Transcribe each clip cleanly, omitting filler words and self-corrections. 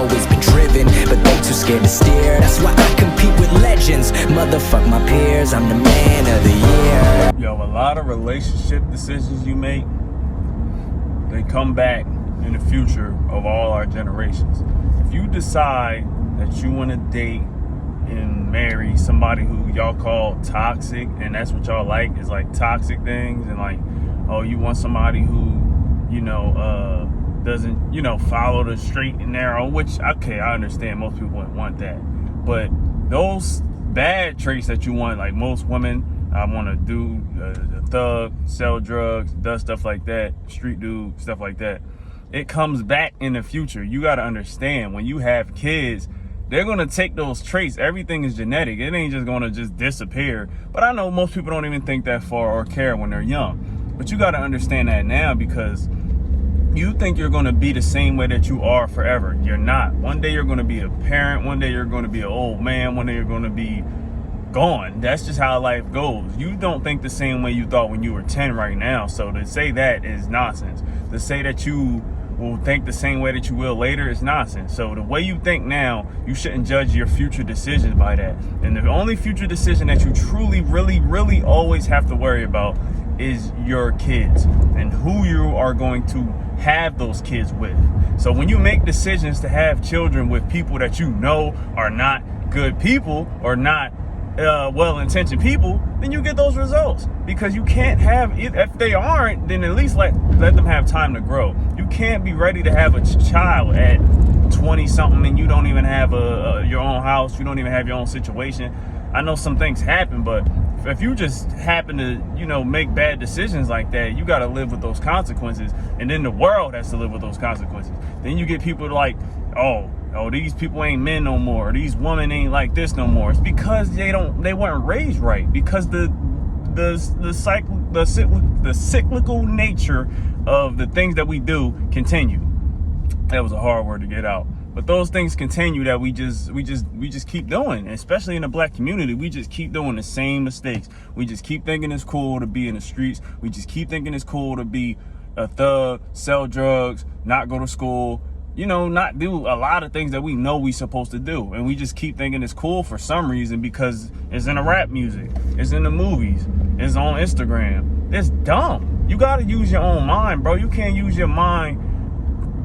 Always been driven, but they too scared to steer. That's why I compete with legends. Motherfuck my peers, I'm the man of the year. Yo, a lot of relationship decisions you make, they come back in the future of all our generations. If you decide that you want to date and marry somebody who y'all call toxic, and that's what y'all like, is like toxic things, and like, oh, you want somebody who, doesn't, follow the straight and narrow, which, okay, I understand most people wouldn't want that. But those bad traits that you want, like most women, I want to do a thug, sell drugs, does stuff like that, street dude, stuff like that. It comes back in the future. You got to understand, when you have kids, they're going to take those traits. Everything is genetic. It ain't just going to just disappear. But I know most people don't even think that far or care when they're young. But you got to understand that now, because you think you're going to be the same way that you are forever. You're not. One day you're going to be a parent. One day you're going to be an old man. One day you're going to be gone. That's just how life goes. You don't think the same way you thought when you were 10 right now. So to say that is nonsense. To say that you will think the same way that you will later is nonsense. So the way you think now, you shouldn't judge your future decisions by that. And the only future decision that you truly, really, really always have to worry about is your kids and who you are going to have those kids with. So when you make decisions to have children with people that you know are not good people or not well-intentioned people, then you get those results. Because you can't have, if they aren't, then at least let them have time to grow. You can't be ready to have a child at 20 something and you don't even have your own house, you don't even have your own situation. I know some things happen, but if you just happen to, make bad decisions like that, you got to live with those consequences. And then the world has to live with those consequences. Then you get people like, oh, these people ain't men no more. These women ain't like this no more. It's because they weren't raised right. Because the cyclical nature of the things that we do continue. That was a hard word to get out. But those things continue that we just keep doing, especially in the black community. We just keep doing the same mistakes. We just keep thinking it's cool to be in the streets. We just keep thinking it's cool to be a thug, sell drugs, not go to school, not do a lot of things that we know we supposed to do. And we just keep thinking it's cool for some reason because it's in the rap music, it's in the movies, it's on Instagram. It's dumb. You got to use your own mind, bro. You can't use your mind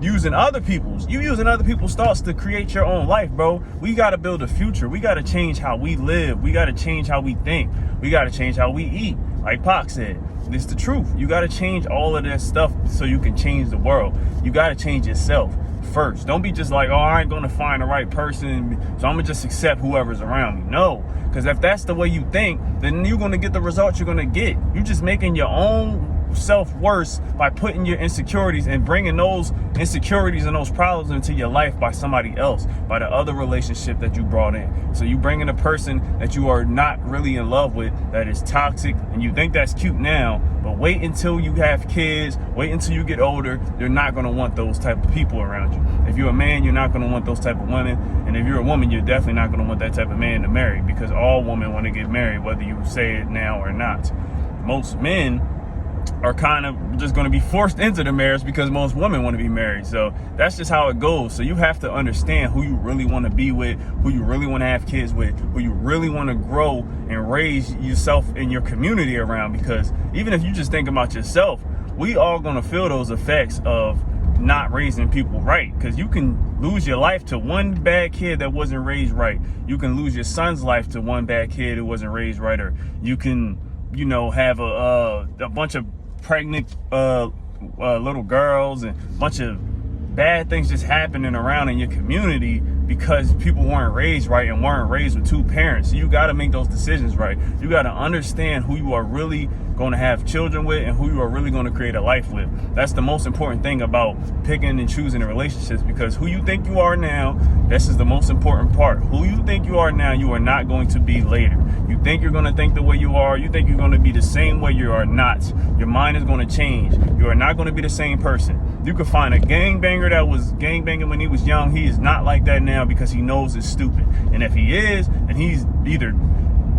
using other people's. You using other people's thoughts to create your own life, bro. We got to build a future. We got to change how we live. We got to change how we think. We got to change how we eat. Like Pac said, it's the truth. You got to change all of that stuff so you can change the world. You got to change yourself first. Don't be just like, oh, I ain't going to find the right person, so I'm going to just accept whoever's around me. No, because if that's the way you think, then you're going to get the results you're going to get. You're just making your own self worse by putting your insecurities and bringing those insecurities and those problems into your life by somebody else, by the other relationship that you brought in. So you bring in a person that you are not really in love with, that is toxic, and you think that's cute now, but wait until you have kids, wait until you get older. You're not going to want those type of people around you. If you're a man, you're not going to want those type of women, and if you're a woman, you're definitely not going to want that type of man to marry, because all women want to get married, whether you say it now or not. Most men are kind of just going to be forced into the marriage because most women want to be married. So that's just how it goes. So you have to understand who you really want to be with, who you really want to have kids with, who you really want to grow and raise yourself in your community around. Because even if you just think about yourself, we all going to feel those effects of not raising people right. Because you can lose your life to one bad kid that wasn't raised right. You can lose your son's life to one bad kid who wasn't raised right. Or you can have a bunch of pregnant little girls and a bunch of bad things just happening around in your community because people weren't raised right and weren't raised with two parents. So you got to make those decisions right. You got to understand who you are really going to have children with and who you are really going to create a life with. That's the most important thing about picking and choosing the relationships, because who you think you are now, this is the most important part. Who you think you are now, you are not going to be later. You think you're going to think the way you are, you think you're going to be the same way, you are not. Your mind is going to change. You are not going to be the same person. You could find a gangbanger that was gangbanging when he was young. He is not like that now because he knows it's stupid. And if he is, then he's either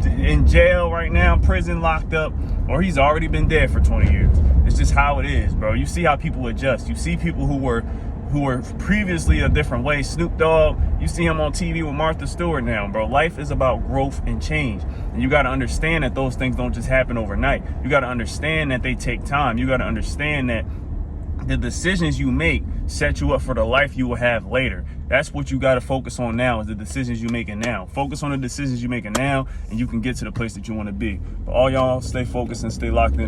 in jail right now, prison, locked up, or he's already been dead for 20 years. It's just how it is, bro. You see how people adjust. You see people who were who were previously a different way. Snoop Dogg, you see him on TV with Martha Stewart now, bro. Life is about growth and change. And you got to understand that those things don't just happen overnight. You got to understand that they take time. You got to understand that the decisions you make set you up for the life you will have later. That's what you got to focus on now, is the decisions you're making now. Focus on the decisions you're making now, and you can get to the place that you want to be. But all y'all, stay focused and stay locked in.